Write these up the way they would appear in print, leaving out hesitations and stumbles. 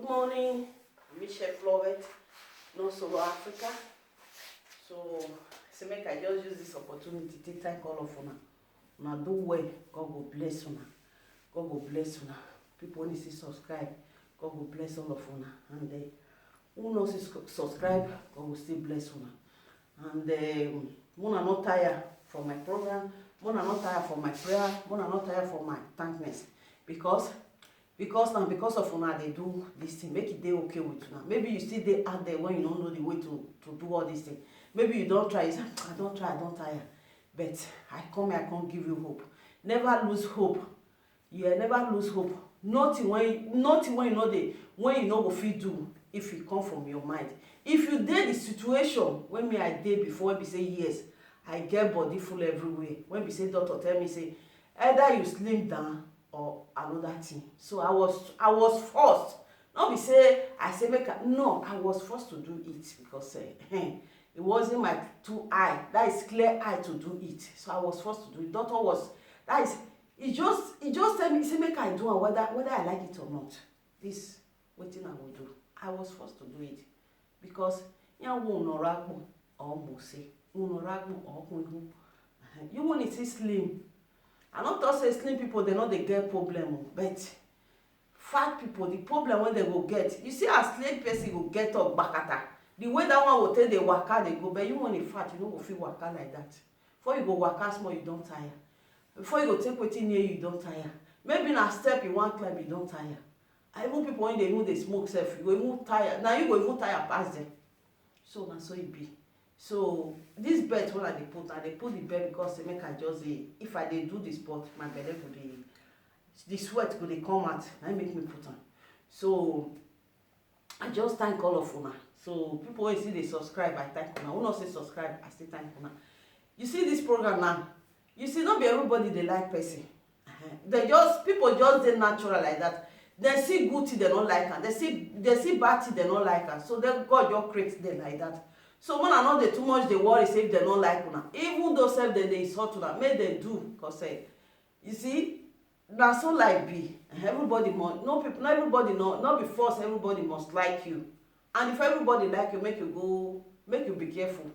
morning, Michelle Flowet, no Solo Africa. So, make I just use this opportunity to thank all of you. Now do well, God will bless you. God will bless you. People only see subscribe, God will bless all of you. And who knows subscribe, God will still bless you. And Mona not tired for my program, Mona not tired for my prayer, Mona not tired for my thankness. Because of una they do this thing, make it dey okay with una. Maybe you still dey out there when you don't know the way to do all these things. Maybe you don't try, you say, I don't tire. But I come give you hope. Never lose hope. Yeah, never lose hope. Nothing when you know go fit do if it come from your mind. If you dey the situation when me I dey before, when be say yes, I get body full everywhere. When be say doctor tell me say either you slim down or another thing. So I was forced. Not be say I say I was forced to do it because it wasn't my two eye. That is clear eye to do it. So I was forced to do it. Doctor was he just tell me, say make I do it whether I like it or not. This wetin I will do. I was forced to do it because you want it is slim. I not talk say slim people they know they get problem, but fat people the problem when they go get. You see as slim person go get up bakata. The way that one will tell they waka they go, but you want a fat, you don't go feel waka like that. Before you go waka small, you don't tire. Before you go take wetin near you don't tire. Maybe na step you want climb, you don't tire. And even people when they smoke self, you go even tire. Now you go even tire past them. So na so it be. So this bet when I put the bet because they make I just if I do the sport, my belly could the sweat could come out and make me put on. So I just thank all of you. So people when see they subscribe, I thank you. Who not say subscribe, I still thank you. You see this program now. You see, not be everybody they like person. People just they natural like that. They see good thing they don't like her. They see bad thing they don't like her. So then God just creates them like that. So when I know they too much they worry say if they don't like una. Even though self they insult una, make they do. Because you see, that's so like be. Everybody must not everybody not be forced, everybody must like you. And if everybody like you, make you be careful.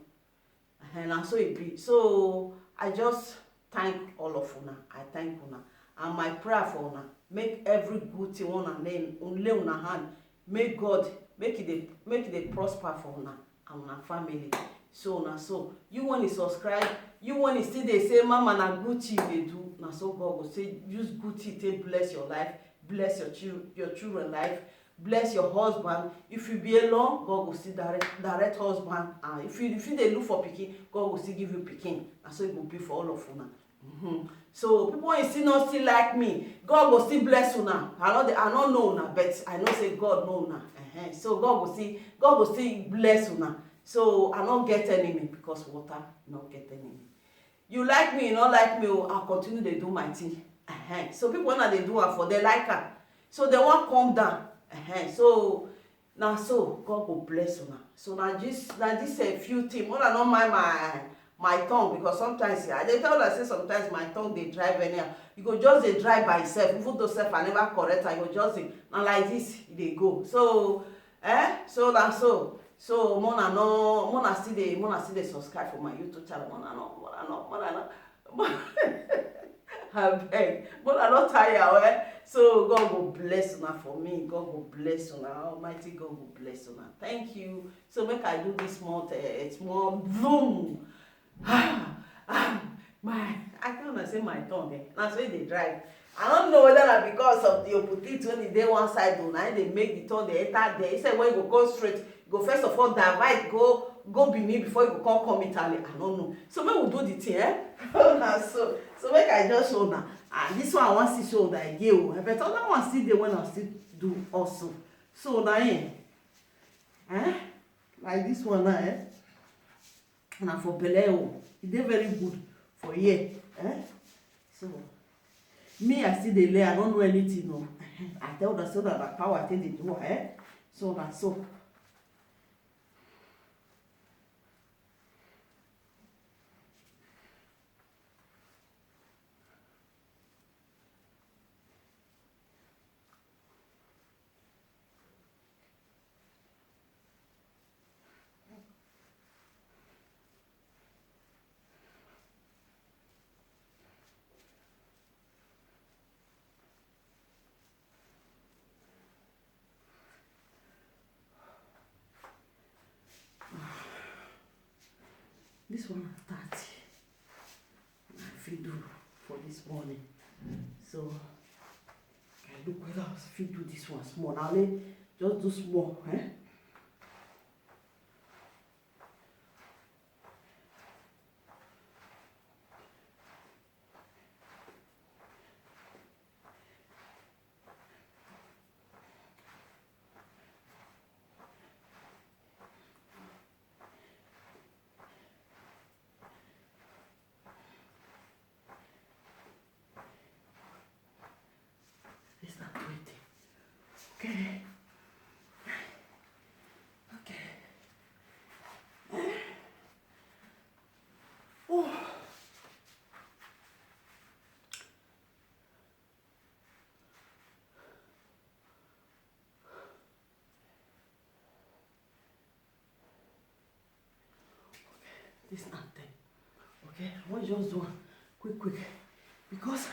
And so it be. So I just thank all of una. I thank una. And my prayer for una, make every good thing una lay una hand. Make God make it prosper for una and una family. So na so you want to subscribe, you want to see they say mama na good thing they do. Na so God will say use good thing to bless your life, bless your children life, bless your husband. If you be alone, God will still direct husband. And if you they look for pikin, God will still give you pikin. And so it will be for all of una. So people when still like me, God will still bless una. I don't know una, but I know say God know una. So God will still bless una. So I don't get enemy because water not get enemy. You like me, you not like me, I'll continue to do my thing. So people when they do it for they like her. So they won't come down. So now so God will bless una. So now this a few things. When I don't mind my tongue, because sometimes they tell us say sometimes my tongue they drive anyhow. You go just they drive by itself. Even though self I never correct, I go just now like this they go. So so that's so Mona still they subscribe for my YouTube channel. Mona I beg. Mona not tired. So God will bless una for me. God will bless una. Almighty God will bless una. Thank you. So make I do this month. It's more boom. I can't say my tongue. That's why they drive. I don't know whether that's because of the opposite when they one side do now they make the tongue they enter there. He said when you go straight, you go first of all divide, go Benin before you go come Italy. I don't know. So make we do the thing, so make I just show now. And this one I want to show that again. But other one still there when I still do also. So now like this one now and for belle it dey very good for here. So me I still dey lay, I don't know anything no. I tell the so that power take dey do so na so. this one na 30 I fit do for this morning. So I look whether I fit do this one small. Now just do small, eh? It's not 20. Okay. Okay. Oh. This not 10. Okay, I want to just do one quick because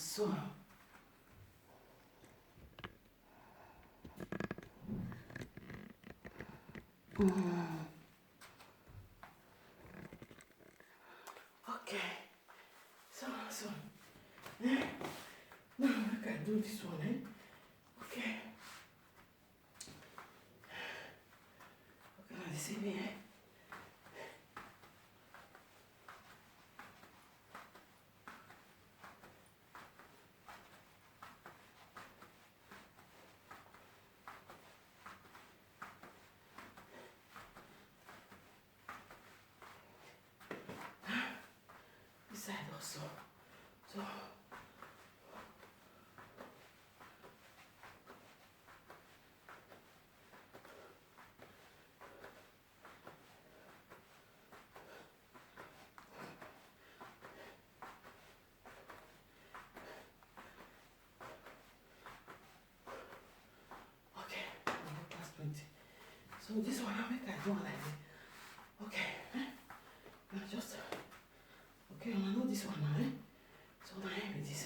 so okay, so now I can do this one, eh? Okay. Okay, now see me, eh? This side also. So okay, plus 20. So this one I make I do like this. Okay, now just okay, I know this one now, eh? So now I make this.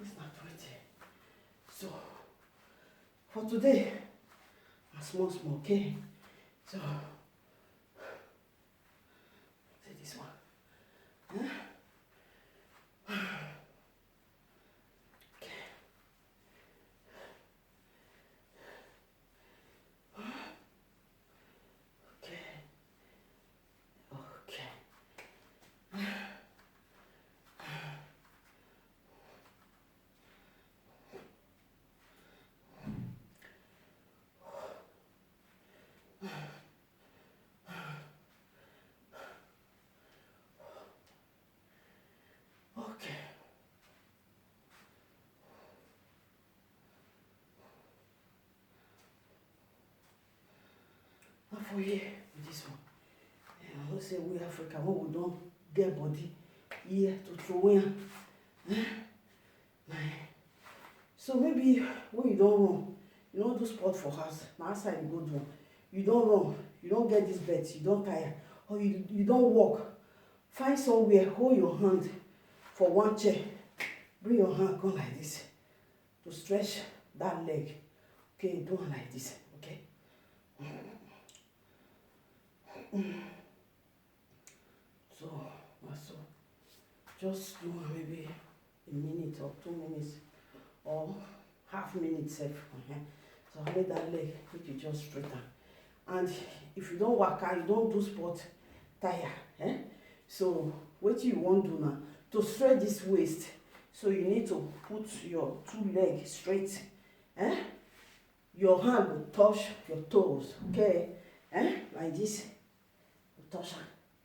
It's not 20. So for today, a small, okay? So take this one. Huh? Okay. Okay. Okay. Now for here with this one. I don't say we Africa, when we don't get body here to throw in. So maybe when you don't run, you don't do sport for house, now outside you go do. You don't run, you don't get this bed, you don't tire, or you don't walk. Find somewhere, hold your hand for one chair. Bring your hand, go like this to stretch that leg. Okay, do it like this, okay? So just do maybe a minute or 2 minutes or half minute safe. So I make that leg, make you just straighten. And if you don't work out, you don't do sport, tire. So what you want to do now, to stretch this waist, so you need to put your 2 legs straight. your hand will touch your toes, okay? Like this, you touch am.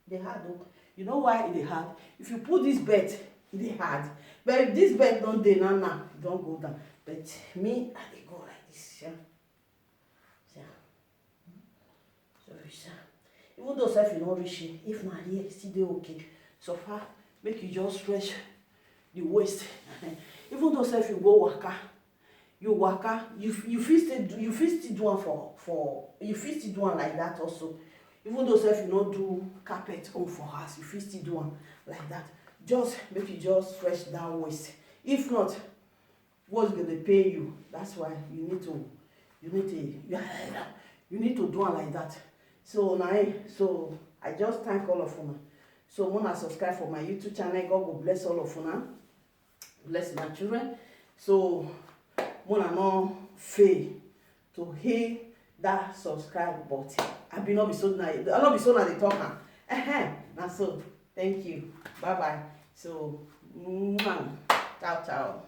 Dey hard o. You know why e dey hard? If you put this belt, e dey hard. But if this belt don dey now, e don go down. But me, I dey go like this, yeah. So, even though sef you no reach it, if na here, still dey okay. So far, make you just stretch the waist. Even though sef you go waka, you fit still do am for you fit still do am like that also. Even though sef you no do carpet home for house, you fit still do am like that. Just make you just stretch that waist. If not, what's gonna pain you? That's why you need to do am like that. So so I just thank all of una. So wanna subscribe for my YouTube channel. God will bless all of una. Bless my children. So wanna not fail to hit that subscribe button. I be not be so nice. I not be so nice. They talk am. Now so thank you. Bye bye. So ciao ciao.